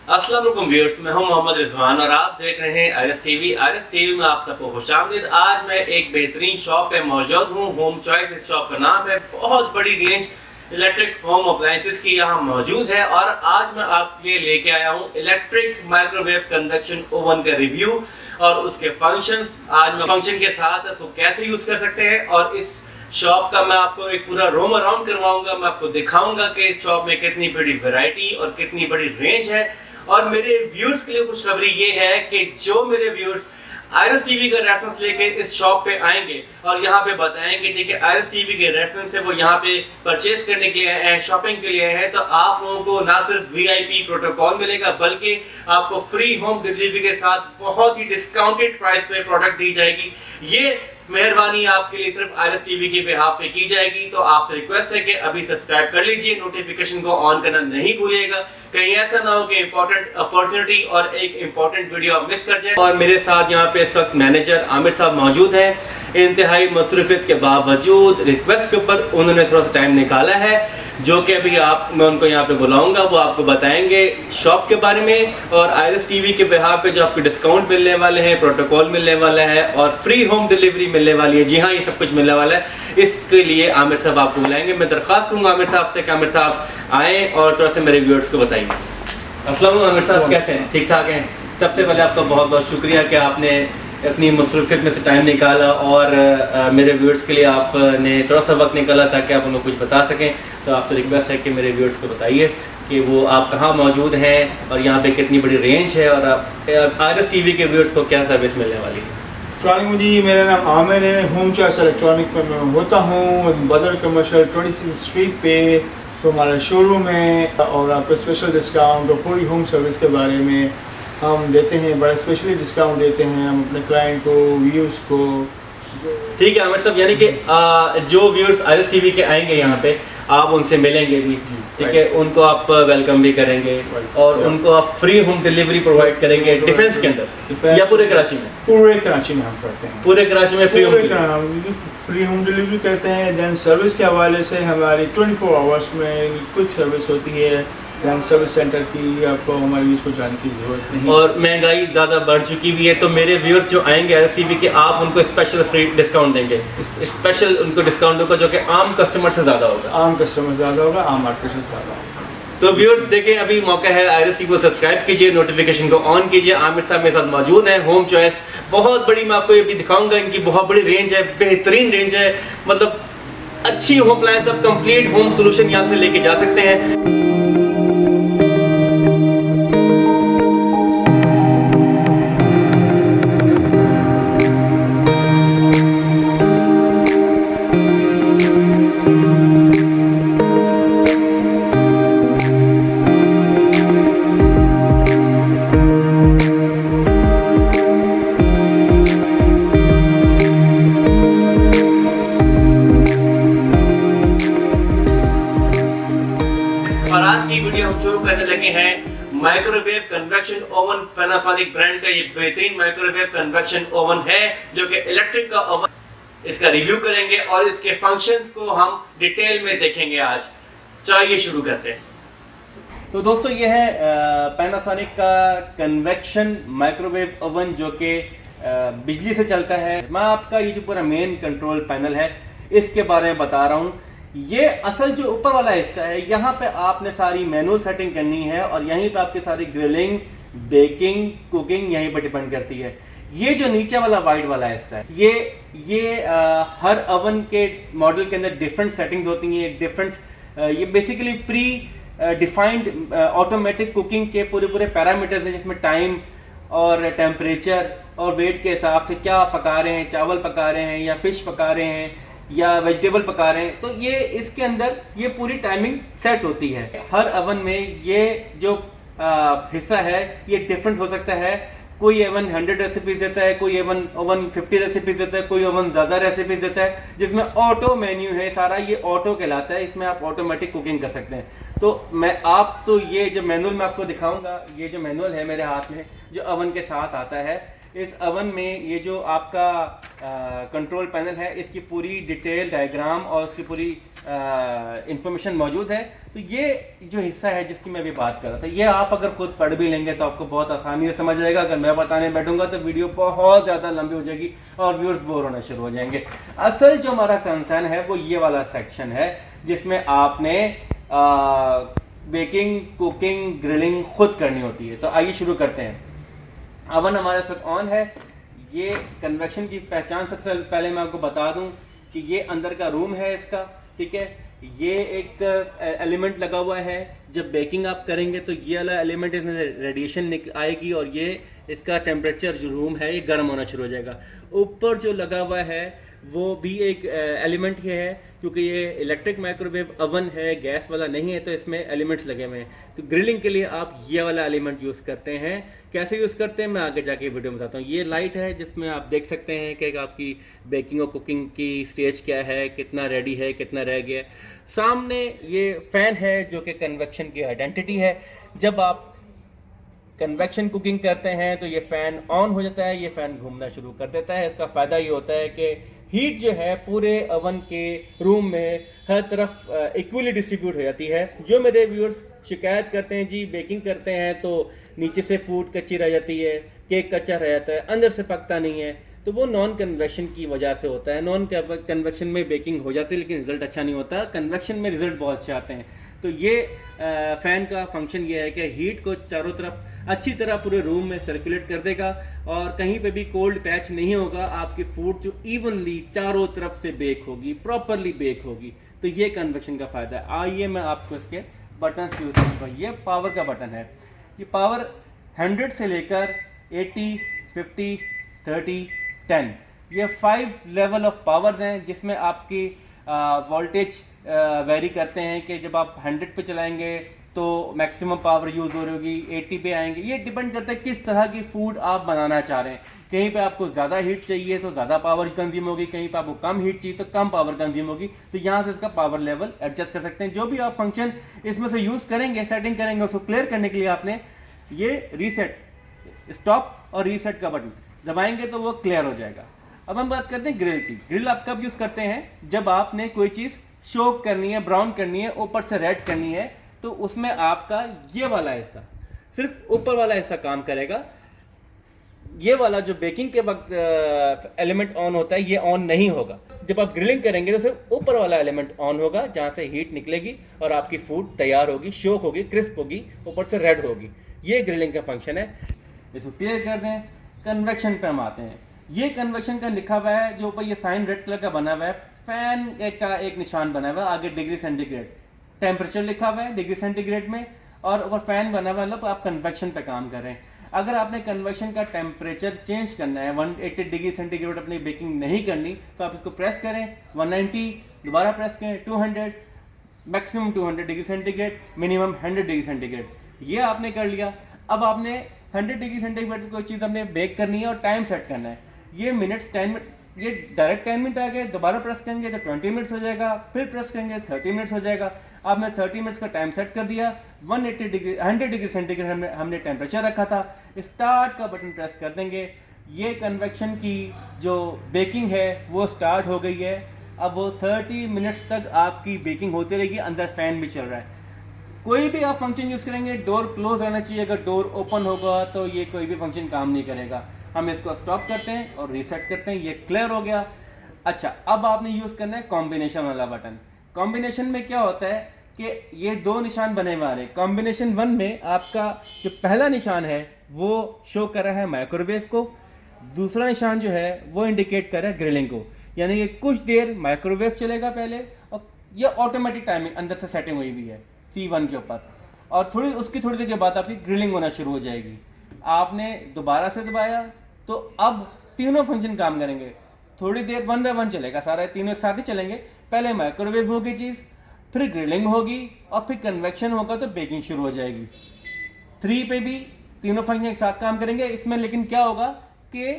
अस्सलाम वालेकुम व्यूअर्स, मैं हूं मोहम्मद रिजवान और आप देख रहे हैं आरएस टीवी। आरएस टीवी में आप सबको खुशामदीद। आज मैं एक बेहतरीन शॉप पे मौजूद हूं, होम चॉइस इस शॉप का नाम है। बहुत बड़ी रेंज इलेक्ट्रिक होम अप्लायंसेस की यहाँ मौजूद है और आज मैं आपके लिए लेके आया हूँ इलेक्ट्रिक माइक्रोवेव कन्वेक्शन ओवन का रिव्यू और उसके फंक्शंस। आज मैं फंक्शन के साथ उसको कैसे यूज कर सकते हैं और इस शॉप का मैं आपको एक पूरा रोम अराउंड करवाऊंगा। मैं आपको दिखाऊंगा कि इस शॉप में कितनी बड़ी वैरायटी और कितनी बड़ी रेंज है। और मेरे व्यूअर्स के लिए खुशखबरी ये है कि जो मेरे व्यूअर्स आरएस टीवी का रेफरेंस लेके इस शॉप पे आएंगे और यहाँ पे बताएंगे जी कि आरएस टीवी के रेफरेंस से वो यहाँ पे परचेज करने के लिए आए हैं, शॉपिंग के लिए आए हैं, तो आप लोगों को ना सिर्फ वीआईपी प्रोटोकॉल मिलेगा बल्कि आपको फ्री होम डिलीवरी के साथ बहुत ही डिस्काउंटेड प्राइस पे प्रोडक्ट दी जाएगी। ये मेहरबानी आपके लिए सिर्फ आरएस टीवी के बिहाफ पे की जाएगी। तो आपसे रिक्वेस्ट है कि अभी सब्सक्राइब कर लीजिए, नोटिफिकेशन को ऑन करना नहीं भूलिएगा, कहीं ऐसा ना हो कि इंपॉर्टेंट अपॉर्चुनिटी और एक इंपॉर्टेंट वीडियो आप मिस कर जाए। और मेरे साथ यहाँ पे इस वक्त मैनेजर आमिर साहब मौजूद हैं। इंतहाई मसरूफियत के बावजूद रिक्वेस्ट के ऊपर उन्होंने थोड़ा सा टाइम निकाला है, जो कि अभी मैं उनको यहाँ पे बुलाऊंगा, वो आपको बताएंगे शॉप के बारे में और आरएस टीवी के बिहाफ पे जो आपको डिस्काउंट मिलने वाले हैं, प्रोटोकॉल मिलने वाला है और फ्री होम डिलीवरी मिलने वाली है। जी हाँ, ये सब कुछ मिलने वाला है। इसके लिए आमिर साहब आपको बुलाएंगे। मैं दरख्वास्त करूँगा आमिर साहब से कि आमिर साहब आएँ और थोड़ा सा मेरे व्यूअर्स को बताइए। अस्सलाम वालेकुम आमिर साहब, कैसे हैं? ठीक ठाक हैं? सबसे पहले आपका बहुत बहुत शुक्रिया कि आपने अपनी मसरूफियत में से टाइम निकाला और मेरे व्यूअर्स के लिए आपने थोड़ा सा वक्त निकाला ताकि आप उनको कुछ बता सकें। तो आपसे रिक्वेस्ट है कि मेरे व्यूअर्स को बताइए कि वो आप कहाँ मौजूद हैं और यहाँ पे कितनी बड़ी रेंज है और आप आरएस टीवी के व्यूअर्स को क्या सर्विस मिलने वाली है। अस्सलाम जी, मेरा नाम आमिर है। होम चॉइस इलेक्ट्रॉनिक में मैं होता हूँ बदर कमर्शियल 26 स्ट्रीट पे। तो हमारा शोरूम है और आपको स्पेशल डिस्काउंट और पूरी होम सर्विस के बारे में हम देते हैं, बड़ा स्पेशली डिस्काउंट देते हैं हम अपने क्लाइंट को, व्यूअर्स को। ठीक है आमिर साहब, यानी कि जो व्यूअर्स आरएस टीवी के आएंगे यहाँ पे आप उनसे मिलेंगे भी, ठीक है, उनको आप वेलकम भी करेंगे और उनको आप फ्री होम डिलीवरी प्रोवाइड करेंगे डिफेंस के अंदर या पूरे कराची में? पूरे कराची में हम करते हैं। पूरे कराची में फ्री होम डिलीवरी करते हैं। दैन सर्विस के हवाले से हमारी 24 आवर्स में कुछ सर्विस होती है। दैन सर्विस सेंटर की आपको हमारी इसको जानने की जरूरत नहीं। और महंगाई ज़्यादा बढ़ चुकी हुई है, तो मेरे व्यूअर्स जो आएंगे आरएस टीवी के, आप उनको स्पेशल फ्री डिस्काउंट देंगे? स्पेशल उनको डिस्काउंट होगा जो कि आम कस्टमर से ज़्यादा होगा? आम कस्टमर ज़्यादा होगा, आम मार्केट से ज़्यादा होगा। तो व्यूअर्स देखें, अभी मौका है, आरएस टीवी को सब्सक्राइब कीजिए, नोटिफिकेशन को ऑन कीजिए। आमिर साहब मेरे साथ मौजूद हैं। होम चॉइस बहुत बड़ी, मैं आपको ये भी दिखाऊंगा, इनकी बहुत बड़ी रेंज है, बेहतरीन रेंज है, मतलब अच्छी होम अप्लायंस, आप कंप्लीट होम सोल्यूशन यहाँ से लेके जा सकते हैं। और आज की वीडियो हम शुरू करने लगे हैं microwave convection oven. Panasonic brand का ये बेहतरीन माइक्रोवेव कन्वेक्शन ओवन है जो कि इलेक्ट्रिक का ओवन। इसका रिव्यू करेंगे और इसके फंक्शंस को हम डिटेल में देखेंगे आज। चलिए शुरू करते हैं। तो दोस्तों, ये है पैनासोनिक का कन्वेक्शन माइक्रोवेव ओवन जो कि बिजली से चलता है। मैं आपका ये जो पूरा मेन कंट्रोल पैनल है इसके बारे में बता रहा हूँ। ये असल जो ऊपर वाला हिस्सा है, यहाँ पे आपने सारी मैनुअल सेटिंग करनी है और यहीं पे आपकी सारी ग्रिलिंग, बेकिंग, कुकिंग यहीं पे डिपेंड करती है। ये जो नीचे वाला वाइट वाला हिस्सा है, ये हर ओवन के मॉडल के अंदर डिफरेंट सेटिंग्स होती हैं, डिफरेंट ये basically pre defined automatic cooking के पूरे पैरामीटर्स हैं, जिसमें टाइम और टेम्परेचर और वेट के हिसाब से क्या पका रहे हैं, चावल पका रहे हैं या फिश पका रहे हैं या वेजिटेबल पका रहे हैं, तो ये इसके अंदर ये पूरी टाइमिंग सेट होती है। हर ओवन में ये जो हिस्सा है ये डिफरेंट हो सकता है। कोई ओवन 100 रेसिपीज देता है, कोई ओवन 50 रेसिपीज देता है, कोई ओवन ज़्यादा रेसिपीज देता है, जिसमें ऑटो मेन्यू है सारा, ये ऑटो कहलाता है। इसमें आप ऑटोमेटिक कुकिंग कर सकते हैं। तो ये जो मैनुअल मैं आपको दिखाऊंगा, ये जो मैनुअल है मेरे हाथ में जो ओवन के साथ आता है, इस अवन में ये जो आपका कंट्रोल पैनल है, इसकी पूरी डिटेल डायग्राम और उसकी पूरी इंफॉर्मेशन मौजूद है। तो ये जो हिस्सा है जिसकी मैं अभी बात कर रहा था, ये आप अगर खुद पढ़ भी लेंगे तो आपको बहुत आसानी से समझ आएगा। अगर मैं बैठूंगा तो वीडियो बहुत ज़्यादा लंबी हो जाएगी और व्यूअर्स बोर होना शुरू हो जाएंगे। असल जो हमारा कंसर्न है वो ये वाला सेक्शन है जिसमें आपने बेकिंग, कुकिंग, ग्रिलिंग खुद करनी होती है। तो आइए शुरू करते हैं। अवन हमारे साथ ऑन है। ये कन्वेक्शन की पहचान सबसे पहले मैं आपको बता दूं कि ये अंदर का रूम है इसका, ठीक है। ये एक एलिमेंट लगा हुआ है, जब बेकिंग आप करेंगे तो ये वाला एलिमेंट इसमें रेडिएशन आएगी और ये इसका टेम्परेचर जो रूम है ये गर्म होना शुरू हो जाएगा। ऊपर जो लगा हुआ है वो भी एक एलिमेंट ही है, क्योंकि ये इलेक्ट्रिक माइक्रोवेव अवन है, गैस वाला नहीं है, तो इसमें एलिमेंट्स लगे हुए हैं। तो ग्रिलिंग के लिए आप ये वाला एलिमेंट यूज़ करते हैं। कैसे यूज़ करते हैं मैं आगे जाके वीडियो में बताता हूँ। ये लाइट है जिसमें आप देख सकते हैं कि आपकी बेकिंग और कुकिंग की स्टेज क्या है, कितना रेडी है, कितना रह गया। सामने ये फ़ैन है जो कि कन्वेक्शन की आइडेंटिटी है। जब आप कन्वेक्शन कुकिंग करते हैं तो ये फ़ैन ऑन हो जाता है, ये फ़ैन घूमना शुरू कर देता है। इसका फ़ायदा ये होता है कि हीट जो है पूरे अवन के रूम में हर तरफ इक्वली डिस्ट्रीब्यूट हो जाती है। जो मेरे व्यूअर्स शिकायत करते हैं जी बेकिंग करते हैं तो नीचे से फूड कच्ची रह जाती है, केक कच्चा रह जाता है, अंदर से पकता नहीं है, तो वो नॉन कन्वेक्शन की वजह से होता है। नॉन कन्वेक्शन में बेकिंग हो जाती है लेकिन रिजल्ट अच्छा नहीं होता, कन्वेक्शन में रिजल्ट बहुत अच्छे आते हैं। तो ये फ़ैन का फंक्शन ये है कि हीट को चारों तरफ अच्छी तरह पूरे रूम में सर्कुलेट कर देगा और कहीं पे भी कोल्ड पैच नहीं होगा। आपकी फूड जो इवनली चारों तरफ से बेक होगी, प्रॉपरली बेक होगी। तो ये कन्वेक्शन का फ़ायदा है। आइए मैं आपको इसके बटन यूज़ करूँगा। ये पावर का बटन है। ये पावर 100 से लेकर 80, 50, 30, 10 ये 5 लेवल ऑफ पावर्स हैं जिसमें आपकी वोल्टेज वेरी करते हैं कि जब आप 100 पे चलाएंगे तो मैक्सिमम पावर यूज़ हो रही होगी, 80 पे आएंगे। ये डिपेंड करता है किस तरह की फूड आप बनाना चाह रहे हैं। कहीं पे आपको ज़्यादा हीट चाहिए तो ज़्यादा पावर कंज्यूम होगी, कहीं पे आपको कम हीट चाहिए तो कम पावर कंज्यूम होगी। तो यहाँ से इसका पावर लेवल एडजस्ट कर सकते हैं। जो भी आप फंक्शन इसमें से यूज़ करेंगे, सेटिंग करेंगे, उसको क्लियर करने के लिए आपने ये रीसेट, स्टॉप और रीसेट का बटन दबाएंगे तो वो क्लियर हो जाएगा। अब हम बात करते हैं ग्रिल की। ग्रिल आप कब यूज़ करते हैं? जब आपने कोई चीज़ शोक करनी है, ब्राउन करनी है, ऊपर से रेड करनी है, तो उसमें आपका ये वाला हिस्सा, सिर्फ ऊपर वाला हिस्सा काम करेगा। ये वाला जो बेकिंग के वक्त एलिमेंट ऑन होता है ये ऑन नहीं होगा। जब आप ग्रिलिंग करेंगे तो सिर्फ ऊपर वाला एलिमेंट ऑन होगा जहाँ से हीट निकलेगी और आपकी फूड तैयार होगी, शोक होगी, क्रिस्प होगी, ऊपर से रेड होगी। ये ग्रिलिंग का फंक्शन है। इसको क्लियर कर दें। कन्वेक्शन पे हम आते हैं। ये कन्वेक्शन का लिखा हुआ है, जो ऊपर ये साइन रेड कलर का बना हुआ है, फैन का एक निशान बना हुआ है, आगे डिग्री सेंटीग्रेड टेम्परेचर लिखा हुआ है डिग्री सेंटीग्रेड में, और ऊपर फैन बना हुआ है, मतलब आप कन्वेक्शन पे काम कर रहे हैं। अगर आपने कन्वेक्शन का टेम्परेचर चेंज करना है, 180 डिग्री सेंटीग्रेड अपनी बेकिंग नहीं करनी, तो आप इसको प्रेस करें, 190, दोबारा प्रेस करें, 200, maximum 200 degree centigrade, minimum 100 degree centigrade. ये आपने कर लिया। अब आपने 100 डिग्री सेंटीग्रेड पर कोई चीज़ आपने बेक करनी है और टाइम सेट करना है। ये मिनट्स 10 मिनट, ये डायरेक्ट 10 मिनट आ गए, दोबारा प्रेस करेंगे तो 20 मिनट्स हो जाएगा, फिर प्रेस करेंगे 30 मिनट्स हो जाएगा। आपने 30 मिनट्स का टाइम सेट कर दिया। 100 डिग्री सेंटीग्रेड हमने टेम्परेचर रखा था। स्टार्ट का बटन प्रेस कर देंगे। ये कन्वेक्शन की जो बेकिंग है वो स्टार्ट हो गई है। अब वो 30 मिनट्स तक आपकी बेकिंग होती रहेगी। अंदर फैन भी चल रहा है। कोई भी आप फंक्शन यूज़ करेंगे डोर क्लोज रहना चाहिए। अगर डोर ओपन होगा तो ये कोई भी फंक्शन काम नहीं करेगा। हम इसको स्टॉप करते हैं और रीसेट करते हैं। ये क्लियर हो गया। अच्छा, अब आपने यूज़ करना है कॉम्बिनेशन वाला बटन। कॉम्बिनेशन में क्या होता है कि ये दो निशान बने हुए आ रहे हैं। कॉम्बिनेशन 1 में आपका जो पहला निशान है वो शो कर रहा है माइक्रोवेव को, दूसरा निशान जो है वो इंडिकेट कर रहा है ग्रिलिंग को। यानी कि कुछ देर माइक्रोवेव चलेगा पहले, और ये ऑटोमेटिक टाइमिंग अंदर से सेटिंग हुई हुई है C1 के ऊपर, और उसकी थोड़ी देर के बाद आपकी ग्रिलिंग होना शुरू हो जाएगी। आपने दोबारा से दबाया तो अब तीनों फंक्शन काम करेंगे। थोड़ी देर 1 बाय 1 चलेगा, सारे तीनों एक साथ ही चलेंगे। पहले माइक्रोवेव होगी चीज़, फिर ग्रिलिंग होगी और फिर कन्वेक्शन होगा तो बेकिंग शुरू हो जाएगी। 3 पे भी तीनों फंक्शन एक साथ काम करेंगे। इसमें लेकिन क्या होगा कि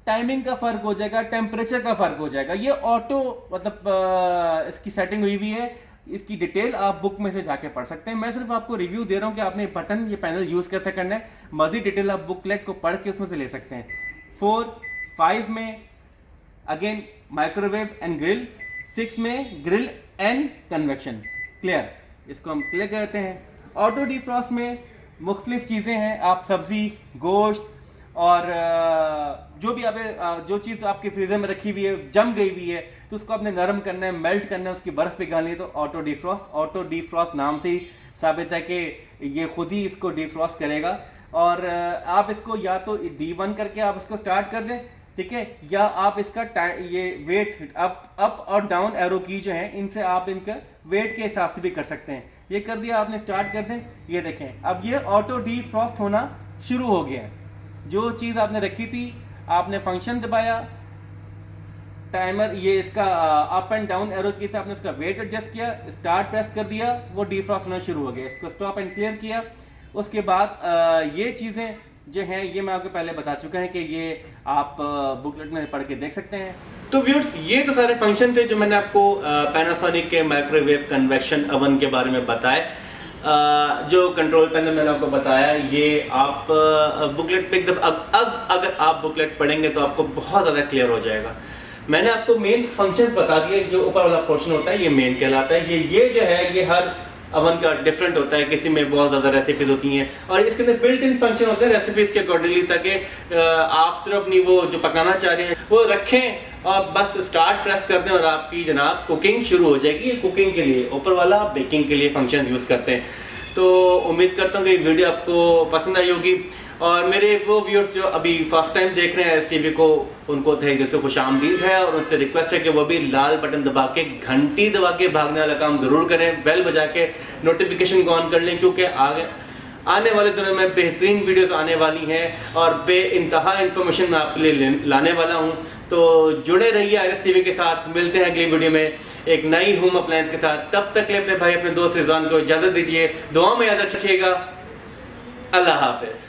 टाइमिंग का फ़र्क हो जाएगा, टेम्परेचर का फ़र्क हो जाएगा। ये ऑटो मतलब इसकी सेटिंग हुई हुई है। इसकी डिटेल आप बुक में से जाके पढ़ सकते हैं। मैं सिर्फ आपको रिव्यू दे रहा हूँ कि आपने बटन, ये पैनल यूज़ कैसे करना है। मज़ीद डिटेल आप बुकलेट को पढ़ के उसमें से ले सकते हैं। 4, 5 में अगेन माइक्रोवेव एंड ग्रिल, 6 में ग्रिल एंड कन्वेक्शन। क्लियर, इसको हम क्लियर कहते हैं। ऑटो डिफ्रॉस्ट में मुख्तलिफ चीज़ें हैं, आप सब्ज़ी, गोश्त और जो भी आप जो चीज़ आपके फ्रीज़र में रखी हुई है, जम गई हुई है, तो उसको आपने नरम करना है, मेल्ट करना है, उसकी बर्फ़ पिघानी है, तो ऑटो डिफ्रॉस्ट नाम से ही साबित है कि ये खुद ही इसको डिफ्रॉस्ट करेगा। और आप इसको या तो D1 करके आप इसको स्टार्ट कर दें, ठीक है, या आप इसका ये वेट अप और डाउन एरो की जो है, इनसे आप इनका वेट के हिसाब से भी कर सकते हैं। ये कर दिया आपने, स्टार्ट कर दें, ये देखें अब ये ऑटो डिफ्रॉस्ट होना शुरू हो गया है। जो चीज़ आपने रखी थी, आपने फंक्शन दबाया, टाइमर ये इसका अप एंड डाउन एरो की से आपने उसका वेट एडजस्ट किया, स्टार्ट प्रेस कर दिया, वो डिफ्रॉस्ट होना शुरू हो गया। इसको स्टॉप एंड क्लियर किया। उसके बाद ये चीज़ें जो हैं ये मैं आपको पहले बता चुका है कि ये आप बुकलेट में पढ़ के देख सकते हैं। तो व्यूअर्स, ये तो सारे फंक्शन थे जो मैंने आपको पैनासोनिक के माइक्रोवेव कन्वेक्शन ओवन के बारे में बताए। जो कंट्रोल पैनल मैंने आपको बताया, ये आप बुकलेट पे अगर आप बुकलेट पढ़ेंगे तो आपको बहुत ज़्यादा क्लियर हो जाएगा। मैंने आपको मेन फंक्शंस बता दिए। जो ऊपर वाला पोर्शन होता है ये मेन कहलाता है। ये जो है ये हर अवन का डिफरेंट होता है, किसी में बहुत ज़्यादा रेसिपीज़ होती हैं और इसके अंदर बिल्ट इन फंक्शन होता है रेसिपीज़ के अकॉर्डिंगली, ताकि आप सिर्फ अपनी वो जो पकाना चाह रहे हैं वो रखें और बस स्टार्ट प्रेस कर दें और आपकी जनाब कुकिंग शुरू हो जाएगी। ये कुकिंग के लिए, ऊपर वाला बेकिंग के लिए फंक्शन यूज़ करते हैं। तो उम्मीद करता हूँ कि वीडियो आपको पसंद आई होगी। और मेरे वो व्यूअर्स जो अभी फर्स्ट टाइम देख रहे हैं STV को, उनको थे जैसे खुशामदीद है और उनसे रिक्वेस्ट है कि वो भी लाल बटन दबा के, घंटी दबा के भागने वाला काम ज़रूर करें, बेल बजा के नोटिफिकेशन को ऑन कर लें, क्योंकि आगे आने वाले दिनों में बेहतरीन वीडियोस आने वाली हैं और बेइंतहा इन्फॉर्मेशन मैं आपके लिए लाने वाला हूं। तो जुड़े रहिए IRIS TV के साथ। मिलते हैं अगली वीडियो में एक नई होम अप्लायंस के साथ। तब तक ले अपने भाई अपने दोस्त रिजवान को इजाज़त दीजिए। दुआ में याद रखिएगा। अल्लाह हाफिज़।